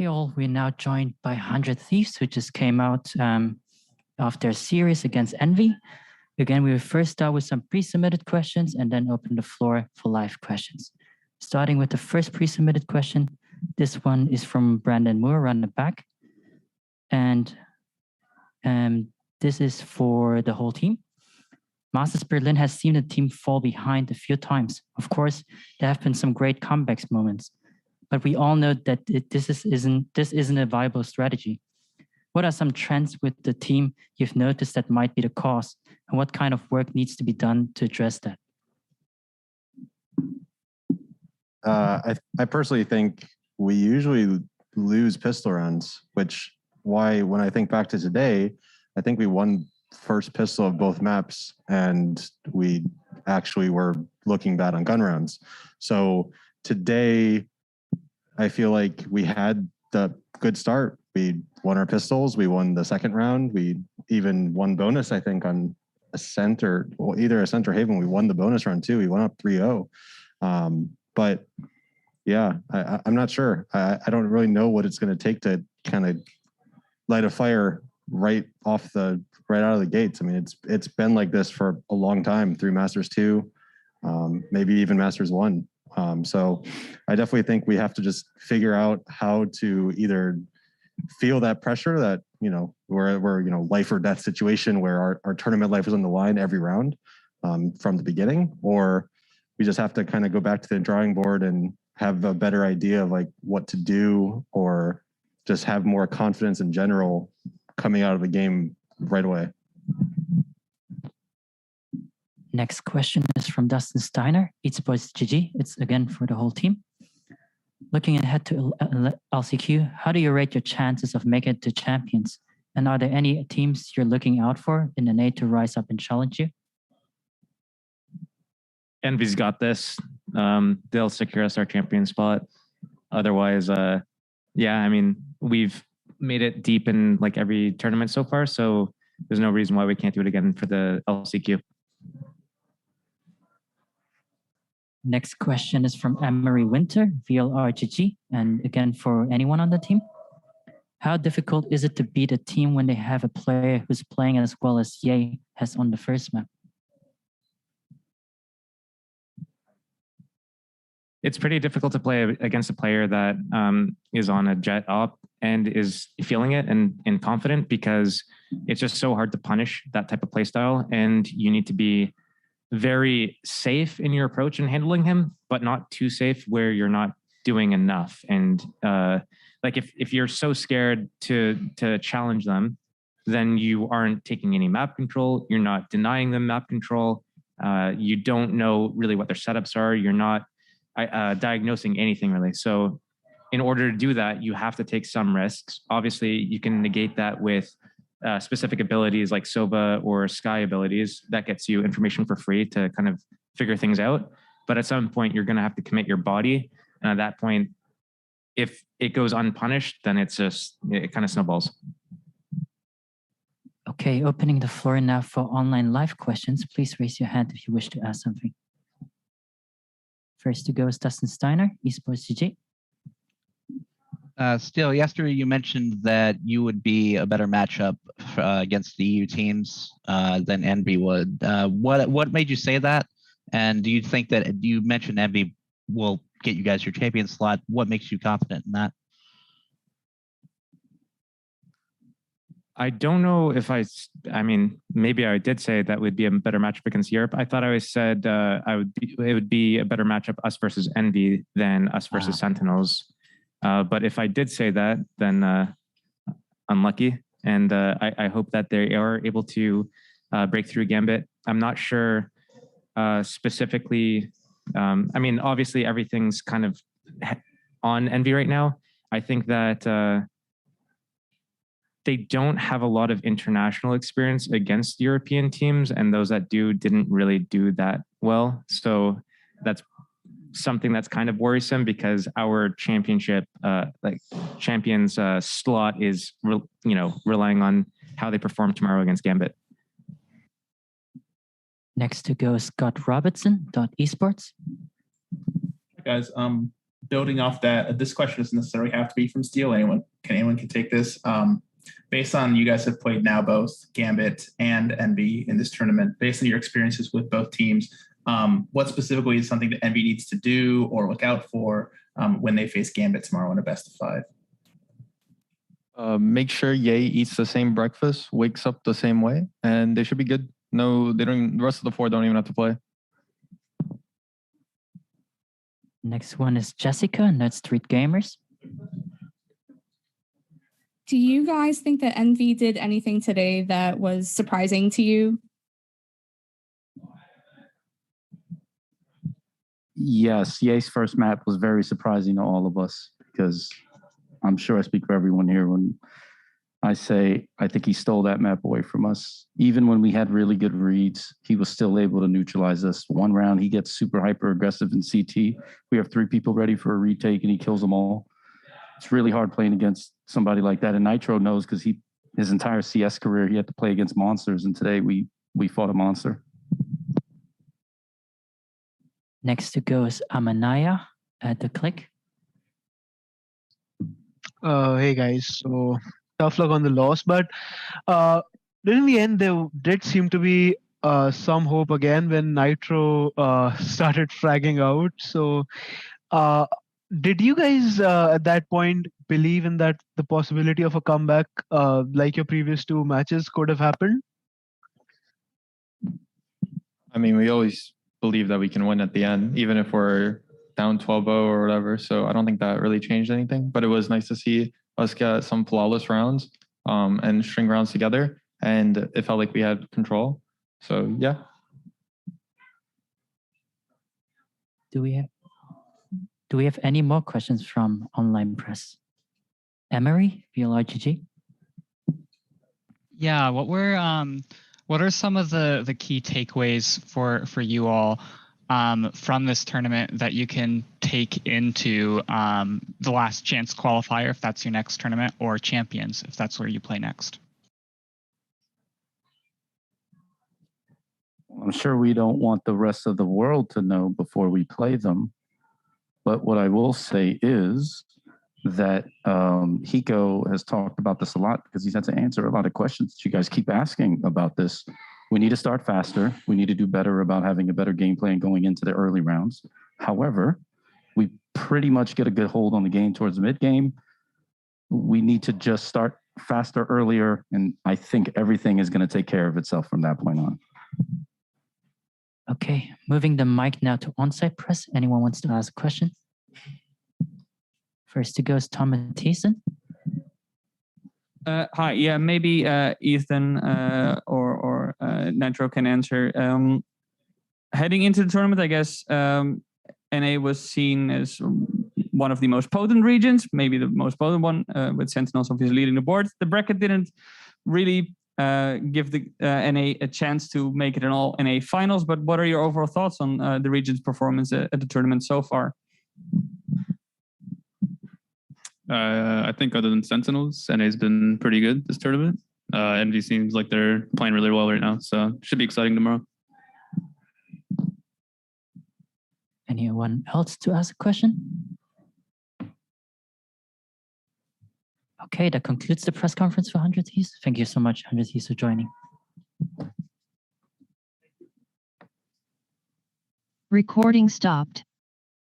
Hey all, we're now joined by 100 Thieves, who just came out of their series against Envy. Again, we will first start with some pre-submitted questions and then open the floor for live questions. Starting with the first pre-submitted question. This one is from Brandon Moore, run the back. And this is for the whole team. Masters Berlin has seen the team fall behind a few times. Of course, there have been some great comebacks moments, but we all know that this isn't a viable strategy. What are some trends with the team you've noticed that might be the cause, and what kind of work needs to be done to address that? I personally think we usually lose pistol rounds, which why when I think back to today, I think we won first pistol of both maps and we actually were looking bad on gun rounds. So today, I feel like we had the good start. We won our pistols. We won the second round. We even won bonus, I think, on Ascent or either Ascent or Haven. We won the bonus round too. We went up 3-0. But yeah, I'm not sure. I don't really know what it's going to take to kind of light a fire right out of the gates. I mean, it's been like this for a long time through Masters 2, maybe even Masters 1. So I definitely think we have to just figure out how to either feel that pressure that, we're life or death situation where our tournament life is on the line every round from the beginning, or we just have to kind of go back to the drawing board and have a better idea of like what to do, or just have more confidence in general coming out of the game right away. Next question is from Dustin Steiner, Esports GG. It's again for the whole team. Looking ahead to LCQ, how do you rate your chances of making it to champions? And are there any teams you're looking out for in the need to rise up and challenge you? Envy's got this. They'll secure us our champion spot. Otherwise, we've made it deep in like every tournament so far, so there's no reason why we can't do it again for the LCQ. Next question is from Emery Winter, VLRGG, and again for anyone on the team. How difficult is it to beat a team when they have a player who's playing as well as Ye has on the first map? It's pretty difficult to play against a player that is on a jet up and is feeling it and confident, because it's just so hard to punish that type of play style, and you need to be very safe in your approach in handling him, but not too safe where you're not doing enough. And if you're so scared to challenge them, then you aren't taking any map control. You're not denying them map control. You don't know really what their setups are. You're not diagnosing anything really. So in order to do that, you have to take some risks. Obviously, you can negate that with specific abilities like Sova or Sky abilities. That gets you information for free to kind of figure things out. But at some point, you're going to have to commit your body. And at that point, if it goes unpunished, then it kind of snowballs. Okay, opening the floor now for online live questions. Please raise your hand if you wish to ask something. First to go is Dustin Steiner, Esports GG. Still, yesterday you mentioned that you would be a better matchup against the EU teams than Envy would. What made you say that? And do you think that you mentioned Envy will get you guys your champion slot? What makes you confident in that? I don't know if maybe I did say that would be a better matchup against Europe. I thought I always said it would be a better matchup us versus Envy than us versus Sentinels. But if I did say that, then unlucky. And I hope that they are able to break through Gambit. I'm not sure specifically. Obviously everything's kind of on Envy right now. I think that they don't have a lot of international experience against European teams, and those that didn't really do that well. So that's something that's kind of worrisome, because our championship, champions slot is, relying on how they perform tomorrow against Gambit. Next to go is Scott Robertson, Esports. Guys, building off that, this question doesn't necessarily have to be from Steel. Anyone can take this. Based on you guys have played now both Gambit and Envy in this tournament, based on your experiences with both teams, what specifically is something that Envy needs to do or look out for when they face Gambit tomorrow in a best of 5? Make sure Ye eats the same breakfast, wakes up the same way, and they should be good. No, they don't. The rest of the 4 don't even have to play. Next one is Jessica, Nerd Street Gamers. Do you guys think that Envy did anything today that was surprising to you? Yes, Ye's first map was very surprising to all of us because I'm sure I speak for everyone here when I say I think he stole that map away from us. Even when we had really good reads, he was still able to neutralize us. One round, he gets super hyper aggressive in CT. We have 3 people ready for a retake and he kills them all. It's really hard playing against somebody like that. And Nitro knows because his entire CS career, he had to play against monsters. And today we fought a monster. Next to go is Amanaya at the Click. Hey guys, so tough luck on the loss, but in the end there did seem to be some hope again when Nitro started fragging out. So did you guys at that point believe in that the possibility of a comeback like your previous 2 matches could have happened? I mean, we always believe that we can win at the end, even if we're down 12-0 or whatever. So I don't think that really changed anything, but it was nice to see us get some flawless rounds and string rounds together. And it felt like we had control. So yeah. Do we have any more questions from online press? Emery, VLRGG. Yeah, what are some of the key takeaways for you all from this tournament that you can take into the last chance qualifier, if that's your next tournament, or champions, if that's where you play next? I'm sure we don't want the rest of the world to know before we play them. But what I will say is that Hiko has talked about this a lot because he's had to answer a lot of questions that you guys keep asking about this. We need to start faster. We need to do better about having a better game plan going into the early rounds. However, we pretty much get a good hold on the game towards the mid game. We need to just start faster earlier, and I think everything is going to take care of itself from that point on. Okay, moving the mic now to onsite press. Anyone wants to ask a question? First to go is Tom Mathieson. Hi, yeah, maybe Ethan or Nitro can answer. Heading into the tournament, I guess NA was seen as one of the most potent regions, maybe the most potent one, with Sentinels obviously leading the board. The bracket didn't really give the NA a chance to make it in all NA finals, but what are your overall thoughts on the region's performance at the tournament so far? I think other than Sentinels, NA's been pretty good this tournament. MD seems like they're playing really well right now, so it should be exciting tomorrow. Anyone else to ask a question? Okay, that concludes the press conference for 100 Thieves. Thank you so much, 100 Thieves, for joining. Recording stopped.